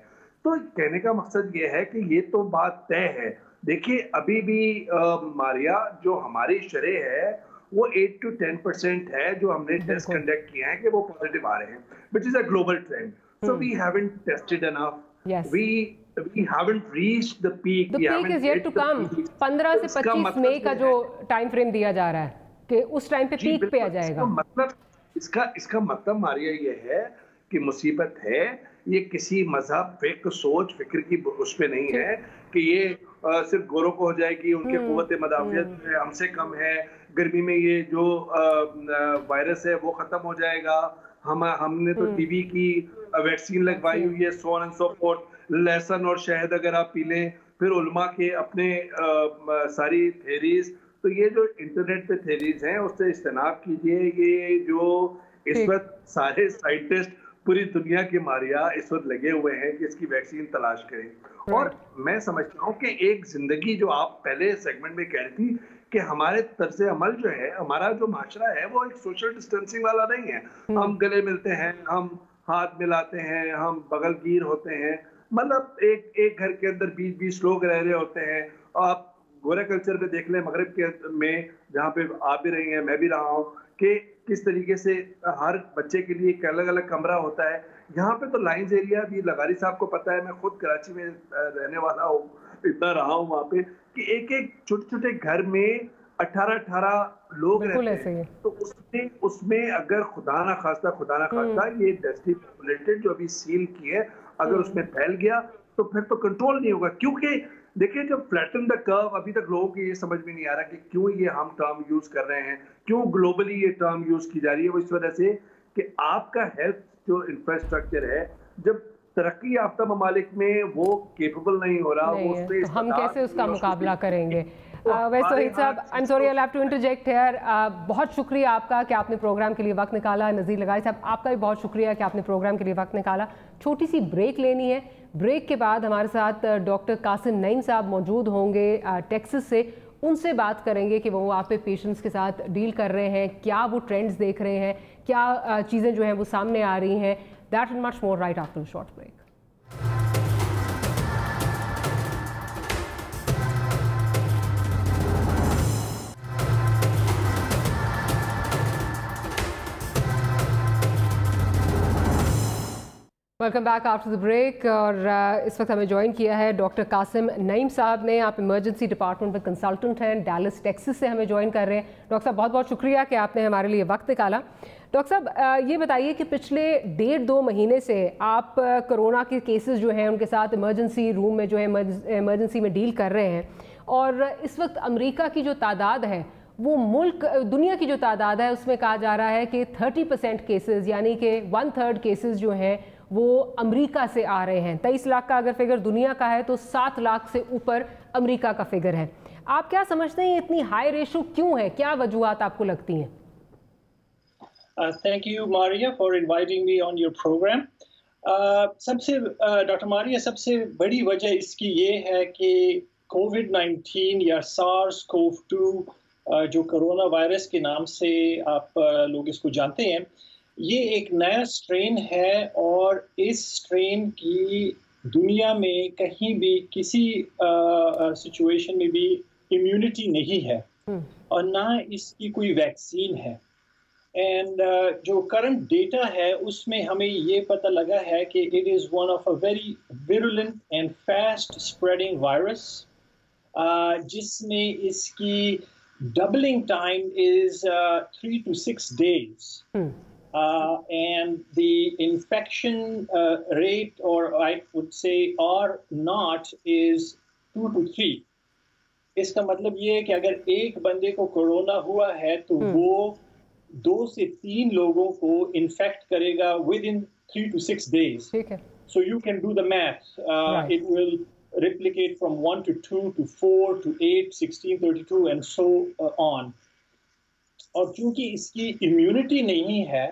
तो कहने का मकसद ये है कि ये तो बात तय है। देखिए अभी भी मारिया जो हमारी शरह है वो 8 to 10% है जो हमने टेस्ट कंडक्ट किए हैं कि वो पॉजिटिव आ रहे हैं, which is a global trend. So we haven't tested enough. Yes. We haven't reached the peak. The peak is yet to come. 15 से 25 मई का जो टाइम फ्रेम दिया जा रहा है कि उस टाइम पे पीक पे आ जाएगा। इसका मतलब मारिया ये है कि मुसीबत है। ये किसी मजहब, फिक्र, सोच, फिक्र की उस पे नहीं है कि ये सिर्फ गोरों को हो जाएगी, उनके कुव्वत मदाफियत हमसे कम है, गर्मी में ये जो वायरस है वो खत्म हो जाएगा, हमने तो टीबी की वैक्सीन लगवाई हुई है, so on and so fourth. लहसुन और शहद अगर आप पी लें, फिर उलमा के अपने सारी थेरीज। तो ये जो इंटरनेट पे थेरीज हैं उससे इज्तनाब कीजिए। ये जो इस वक्त सारे साइंटिस्ट पूरी दुनिया के मारिया इस वक्त लगे हुए हैं कि इसकी वैक्सीन तलाश करें। और मैं समझता हूँ कि एक जिंदगी जो आप पहले सेगमेंट में कह रही थी कि हमारे तर्ज अमल जो है, हमारा जो माशरा है वो एक सोशल डिस्टेंसिंग वाला नहीं है। हम गले मिलते हैं, हम हाथ मिलाते हैं, हम बगलगीर होते हैं। मतलब एक घर के अंदर 20-20 लोग रह रहे होते हैं। आप गोरा कल्चर में देख लें, मगरब के में जहाँ पे आप भी रही हैं, मैं भी रहा हूँ, कि किस तरीके से हर बच्चे के लिए एक अलग अलग कमरा होता है। यहाँ पे तो लाइंस एरिया भी लगारी साहब को पता है, मैं खुद कराची में रहने वाला हूँ, इतना रहा हूँ वहाँ पे, कि एक छोटे छोटे घर में 18 लोग रहते हैं। तो उसमें अगर खुदा ना खास्ता ये डेंसिटी पॉपुलेटेड जो अभी सील की है, अगर उसमें फैल गया तो फिर तो कंट्रोल नहीं होगा। क्योंकि देखिए, जब फ्लैटन द कर्व, अभी तक लोगों को ये समझ में नहीं आ रहा कि क्यों ये हम टर्म यूज कर रहे हैं, क्यों ग्लोबली ये टर्म यूज की जा रही है। वो इस वजह से कि आपका हेल्थ जो इंफ्रास्ट्रक्चर है, जब तरक्की याफ्ता ममालिक में वो केपेबल नहीं हो रहा, वो तो हम कैसे उसका मुकाबला करेंगे? वैसे सोहिद साहब, I am sorry, I have to interject here. बहुत शुक्रिया आपका कि आपने प्रोग्राम के लिए वक्त निकाला। नज़ीर लगाई साहब, आपका भी बहुत शुक्रिया कि आपने प्रोग्राम के लिए वक्त निकाला। छोटी सी ब्रेक लेनी है। ब्रेक के बाद हमारे साथ डॉक्टर कासिम नईम साहब मौजूद होंगे टेक्सास से। उनसे बात करेंगे कि वो वहाँ पे पेशेंट्स के साथ डील कर रहे हैं, क्या वो ट्रेंड्स देख रहे हैं, क्या चीज़ें जो हैं वो सामने आ रही हैं। That and much more right after short break. Welcome back after the break. और इस वक्त हमें ज्वाइन किया है डॉक्टर कासिम नईम साहब ने। आप इमरजेंसी डिपार्टमेंट में कंसल्टेंट हैं, डैलस टेक्सास से हमें ज्वाइन कर रहे हैं। डॉक्टर साहब, बहुत बहुत शुक्रिया कि आपने हमारे लिए वक्त निकाला। डॉक्टर साहब, ये बताइए कि पिछले 1.5-2 महीने से आप कोरोना के केसेस जो हैं उनके साथ इमरजेंसी रूम में जो है इमरजेंसी में डील कर रहे हैं, और इस वक्त अमेरिका की जो तादाद है वो दुनिया की जो तादाद है उसमें कहा जा रहा है कि 30% केसेस, यानी कि 1/3 केसेस जो हैं वो अमेरिका से आ रहे हैं। 23 लाख का अगर फिगर दुनिया का है तो 7 लाख से ऊपर अमेरिका का फिगर है। आप क्या समझते हैं इतनी हाई रेशो क्यों है? क्या वजूहात आपको लगती हैं? Thank you, Maria, for inviting me on your program. Doctor Maria, सबसे बड़ी वजह इसकी ये है कि कोविड-19 या SARS-CoV-2 जो कोरोना वायरस के नाम से आप लोग इसको जानते हैं, ये एक नया स्ट्रेन है और इस स्ट्रेन की दुनिया में कहीं भी किसी सिचुएशन में भी इम्यूनिटी नहीं है और ना इसकी कोई वैक्सीन है। एंड जो करंट डेटा है उसमें हमें ये पता लगा है कि it is one of a very virulent and fast spreading virus, जिसमें इसकी doubling time is 3 to 6 days. And the infection rate, or I would say R naught, is 2 to 3. इसका मतलब ये है कि अगर एक बंदे को कोरोना हुआ है तो वो 2 से 3 लोगों को इन्फेक्ट करेगा within 3 to 6 days. ठीक है. So you can do the math. Right. It will replicate from 1 to 2 to 4 to 8, 16, 32 and so on. और क्योंकि इसकी इम्यूनिटी नहीं है,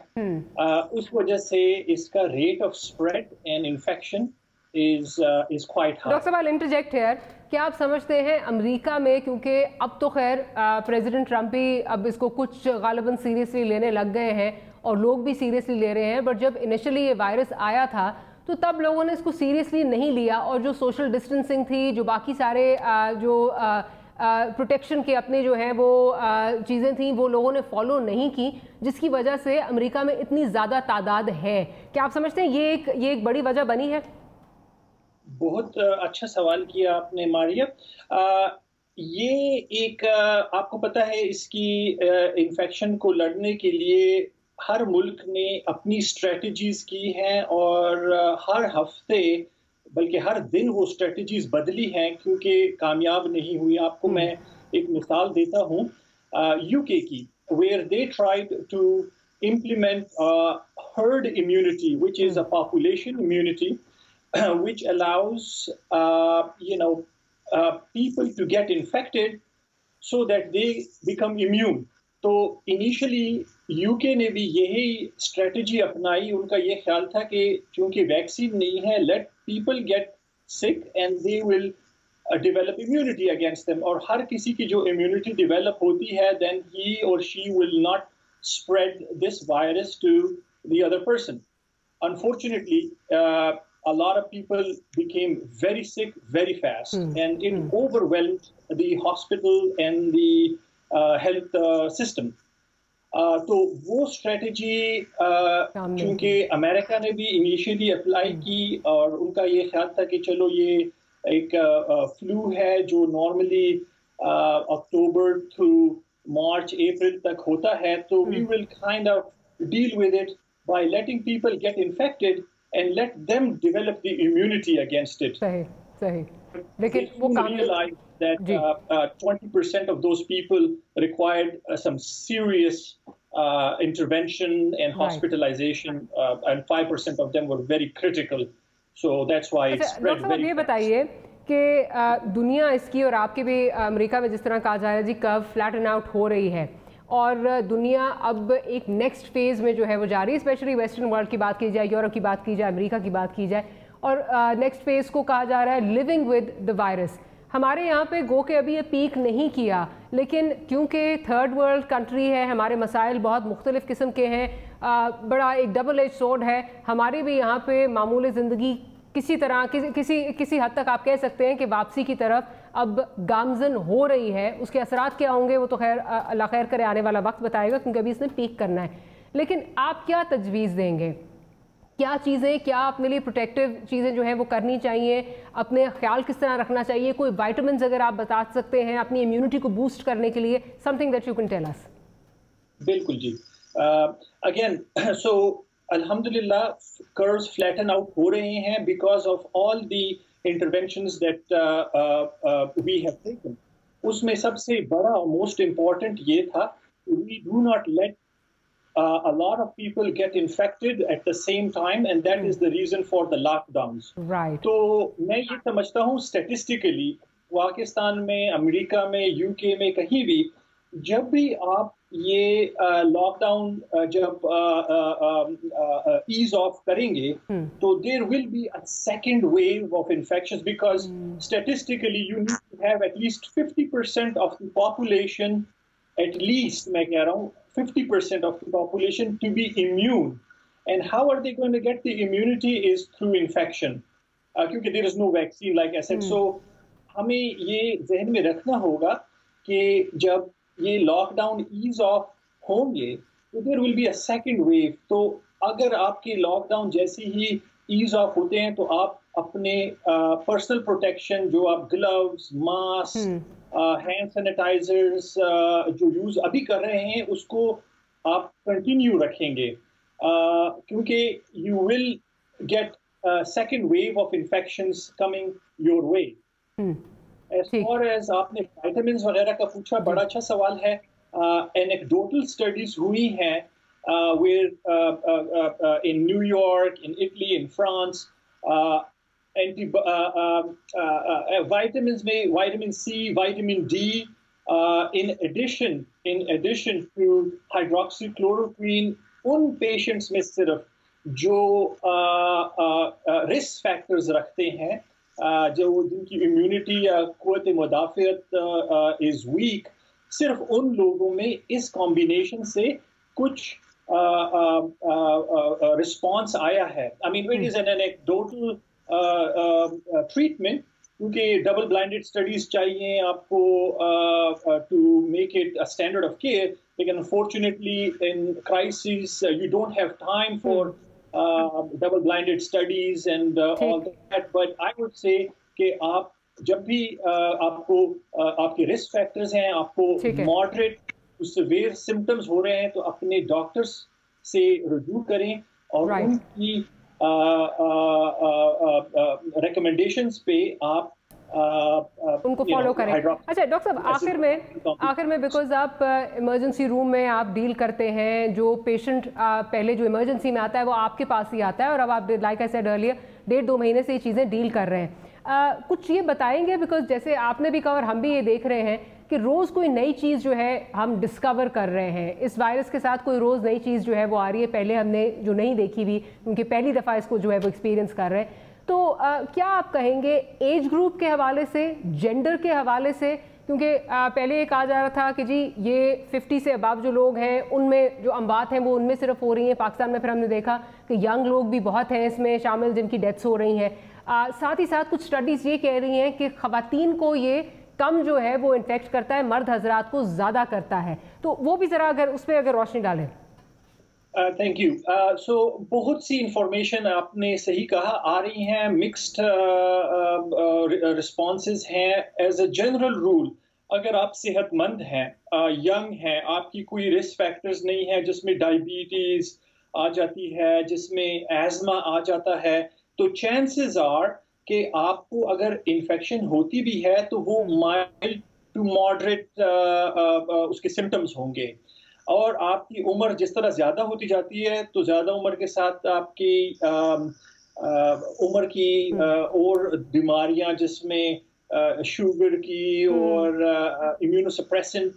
उस वजह से इसका rate of spread and infection is quite high. Doctor साहब, इंटरजेक्ट हियर, क्या आप समझते हैं अमेरिका में, क्योंकि अब तो खैर प्रेसिडेंट ट्रंप ही अब इसको कुछ गालिबन सीरियसली लेने लग गए हैं और लोग भी सीरियसली ले रहे हैं, बट जब इनिशियली ये वायरस आया था तो तब लोगों ने इसको सीरियसली नहीं लिया और जो सोशल डिस्टेंसिंग थी, जो बाकी सारे जो प्रोटेक्शन के अपने जो हैं वो चीज़ें थी, वो लोगों ने फॉलो नहीं की, जिसकी वजह से अमेरिका में इतनी ज़्यादा तादाद है। क्या आप समझते हैं ये एक बड़ी वजह बनी है? बहुत अच्छा सवाल किया आपने मारिया। ये एक आपको पता है इसकी इन्फेक्शन को लड़ने के लिए हर मुल्क ने अपनी स्ट्रेटजीज की हैं और हर हफ्ते बल्कि हर दिन वो स्ट्रेटजीज बदली हैं क्योंकि कामयाब नहीं हुई। आपको मैं एक मिसाल देता हूँ यूके की, where they tried to implement herd immunity, which is a population immunity, which allows people to get infected so that they become immune. तो इनिशियली यूके ने भी यही स्ट्रेटजी अपनाई। उनका ये ख्याल था कि क्योंकि वैक्सीन नहीं है, let people get sick and they will develop immunity against them, और हर किसी की जो इम्यूनिटी डेवलप होती है देन ही और she will not spread this virus to the other person. Unfortunately, a lot of people became very sick very fast, and it overwhelmed the hospital and the health system. तो वो स्ट्रेटजी क्योंकि अमेरिका ने भी इनिशियली अप्लाई की और उनका ये ख्याल था कि चलो ये एक फ्लू है जो नॉर्मली अक्टूबर थ्रू मार्च अप्रैल तक होता है, तो we will kind of deal with it by letting people get infected and let them develop the immunity against it. सही लेकिन वो काम realize that 20% of those people required some serious intervention and hospitalization, and 5% of them were very critical. So that's why it spread very fast. ये बताइए कि दुनिया इसकी और आपके भी अमेरिका में जिस तरह कहा जा रहा है जी कर्व फ्लैटन आउट हो रही है और दुनिया अब एक नेक्स्ट फेज़ में जो है वो जा रही है, स्पेशली वेस्टर्न वर्ल्ड की बात की जाए, यूरोप की बात की जाए, अमेरिका की बात की जाए, और नेक्स्ट फेज़ को कहा जा रहा है लिविंग विद द वायरस। हमारे यहाँ पे गो के अभी ये पीक नहीं किया, लेकिन क्योंकि थर्ड वर्ल्ड कंट्री है, हमारे मसाइल बहुत मुख्तलिफ़ किस्म के हैं, बड़ा एक डबल एज सोर्ड है। हमारे भी यहाँ पे मामूली ज़िंदगी किसी तरह किसी हद तक आप कह सकते हैं कि वापसी की तरफ अब गामजन हो रही है। उसके असरात क्या होंगे वो तो खैर अल्लाह खैर करे, आने वाला वक्त बताएगा, क्योंकि अभी इसने पीक करना है। लेकिन आप क्या तजवीज़ देंगे, क्या चीज़ें, क्या अपने लिए प्रोटेक्टिव चीज़ें जो हैं वो करनी चाहिए, अपने ख्याल किस तरह रखना चाहिए, कोई विटामिन्स अगर आप बता सकते हैं अपनी इम्यूनिटी को बूस्ट करने के लिए, something that you can tell us. बिल्कुल जी, अगेन सो अल्हम्दुलिल्लाह कर्व्स फ्लैटन आउट हो रहे हैं because of all the interventions that we have taken. उसमें सबसे बड़ा और मोस्ट इम्पॉर्टेंट ये था, we do not let a lot of people get infected at the same time, and that is the reason for the lockdowns. Right. तो मैं ये समझता हूँ statistically पाकिस्तान में, अमेरिका में, यूके में, कहीं भी जब भी आप ये लॉकडाउन जब ईज ऑफ करेंगे तो there will be a second wave of infections because statistically you need to have at least 50% of the population, at least मैं कह रहा हूँ 50% of the population to be immune. And how are they going to get the immunity is through infection. क्योंकि there is no vaccine like I said. So हमें ये जहन में रखना होगा कि जब ये लॉकडाउन ईज ऑफ होंगे तो there will be a second wave. तो अगर आपके लॉकडाउन जैसे ही ईज ऑफ होते हैं तो आप अपने पर्सनल प्रोटेक्शन, जो आप ग्लव्स, मास्क, हैंड सैनिटाइजर्स जो यूज अभी कर रहे हैं उसको आप कंटिन्यू रखेंगे, क्योंकि you will get second wave of infections coming your way. As far as आपने विटामिन्स वगैरह का पूछा, बड़ा अच्छा सवाल है। एनेक्डोटल स्टडीज हुई हैं where in New York, in Italy, in France, vitamins में vitamin C, vitamin D, in addition to hydroxychloroquine, उन patients में सिर्फ जो risk factors रखते हैं, जो जिनकी immunity या क़ुव्वत मुदाफ़ियत is weak, सिर्फ उन लोगों में इस combination से कुछ response आया है। I mean, it is an anecdotal treatment, क्योंकि double blinded studies चाहिए आपको to make it a standard of care, लेकिन unfortunately in crises you don't have time for double blinded studies and all that, but I would say कि आप जब भी आपको आपके रिस्क फैक्टर्स हैं, आपको मॉडरेट सीवियर सिम्टम्स हो रहे हैं तो अपने डॉक्टर्स से रुजू करें और उनकी रिकमेंडेशंस पे आप उनको फॉलो करें। अच्छा डॉक्टर साहब, आखिर में बिकॉज आप इमरजेंसी रूम में आप डील करते हैं, जो पेशेंट पहले जो इमरजेंसी में आता है वो आपके पास ही आता है और अब आप लाइक आई सेड अर्लियर 1.5-2 महीने से ये चीज़ें डील कर रहे हैं। कुछ ये बताएंगे, बिकॉज जैसे आपने भी कहा और हम भी ये देख रहे हैं कि रोज़ कोई नई चीज़ जो है हम डिस्कवर कर रहे हैं, इस वायरस के साथ कोई रोज़ नई चीज़ जो है वो आ रही है, पहले हमने जो नहीं देखी हुई, उनकी पहली दफ़ा इसको जो है वो एक्सपीरियंस कर रहे हैं। तो क्या आप कहेंगे एज ग्रुप के हवाले से, जेंडर के हवाले से, क्योंकि पहले ये कहा जा रहा था कि जी ये 50 से अबव जो लोग हैं उनमें जो अमवात हैं वो उनमें सिर्फ हो रही हैं, पाकिस्तान में फिर हमने देखा कि यंग लोग भी बहुत हैं इसमें शामिल जिनकी डेथ्स हो रही हैं। साथ ही साथ कुछ स्टडीज़ ये कह रही हैं कि ख़वातीन को ये कम जो है वो इन्फेक्ट करता है, मर्द हजरात को ज़्यादा करता है, तो वो भी ज़रा अगर उस पर अगर रोशनी डालें। Thank you. सो बहुत सी इंफॉर्मेशन आपने सही कहा आ रही हैं, मिक्स्ड रिस्पॉन्सेज हैं। एज अ जनरल रूल अगर आप सेहतमंद हैं, यंग हैं, आपकी कोई रिस्क फैक्टर्स नहीं है जिसमें डायबिटीज़, आ जाती है, जिसमें एज़मा आ जाता है, तो चांसेस आर कि आपको अगर इन्फेक्शन होती भी है तो वो माइल्ड टू मॉडरेट उसके सिम्टम्स होंगे। और आपकी उम्र जिस तरह ज़्यादा होती जाती है तो ज़्यादा उम्र के साथ आपकी उम्र की और बीमारियां जिसमें शुगर की और इम्यूनोसप्रेसेंट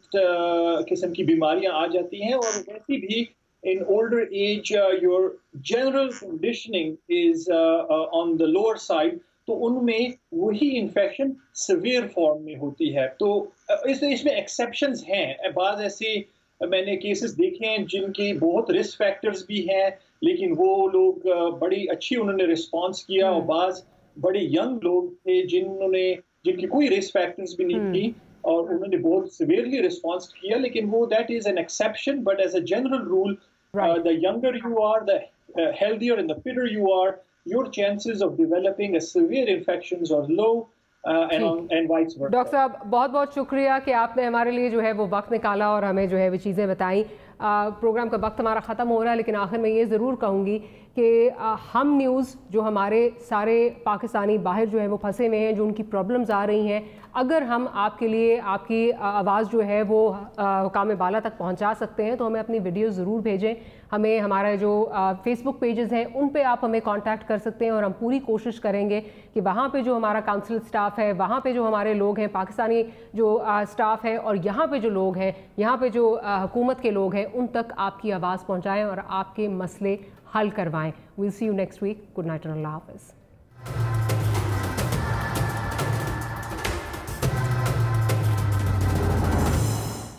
किस्म की बीमारियां आ जाती हैं। और वैसे भी in older age your general conditioning is on the lower side, तो उनमें वही इन्फेक्शन सिवियर फॉर्म में होती है। तो इसमें एक्सेप्शंस हैं, बाज़ ऐसे मैंने केसेस देखे हैं जिनके बहुत रिस्क फैक्टर्स भी हैं, लेकिन वो लोग बड़ी अच्छी उन्होंने रिस्पॉन्स किया, और बाज़ बड़े यंग लोग थे जिनकी कोई रिस्क फैक्टर्स भी नहीं थी और उन्होंने बहुत सिवियरली रिस्पॉन्स किया। लेकिन वो that is an exception, but as a general rule the younger you are, the healthier and the fitter you are, your chances of developing a severe infections are low and vice versa. Doctor साहब बहुत बहुत शुक्रिया कि आपने हमारे लिए जो है वो वक्त निकाला और हमें जो है वो चीज़ें बताई। प्रोग्राम का वक्त हमारा ख़त्म हो रहा है, लेकिन आखिर में ये ज़रूर कहूँगी कि हम न्यूज़ जो हमारे सारे पाकिस्तानी बाहर जो है वो फंसे हुए हैं, जो उनकी प्रॉब्लम्स आ रही हैं, अगर हम आपके लिए आपकी आवाज़ जो है वो हुकाम बाला तक पहुंचा सकते हैं तो हमें अपनी वीडियो ज़रूर भेजें। हमें हमारा जो फेसबुक पेजेस हैं उन पे आप हमें कांटेक्ट कर सकते हैं और हम पूरी कोशिश करेंगे कि वहाँ पे जो हमारा काउंसिल स्टाफ है, वहाँ पे जो हमारे लोग हैं, पाकिस्तानी जो स्टाफ है, और यहाँ पे जो लोग हैं, यहाँ पे जो हुकूमत के लोग हैं, उन तक आपकी आवाज़ पहुँचाएँ और आपके मसले हल करवाएँ। Will see you next week. Good night और अल्लाह हाफ़िज़।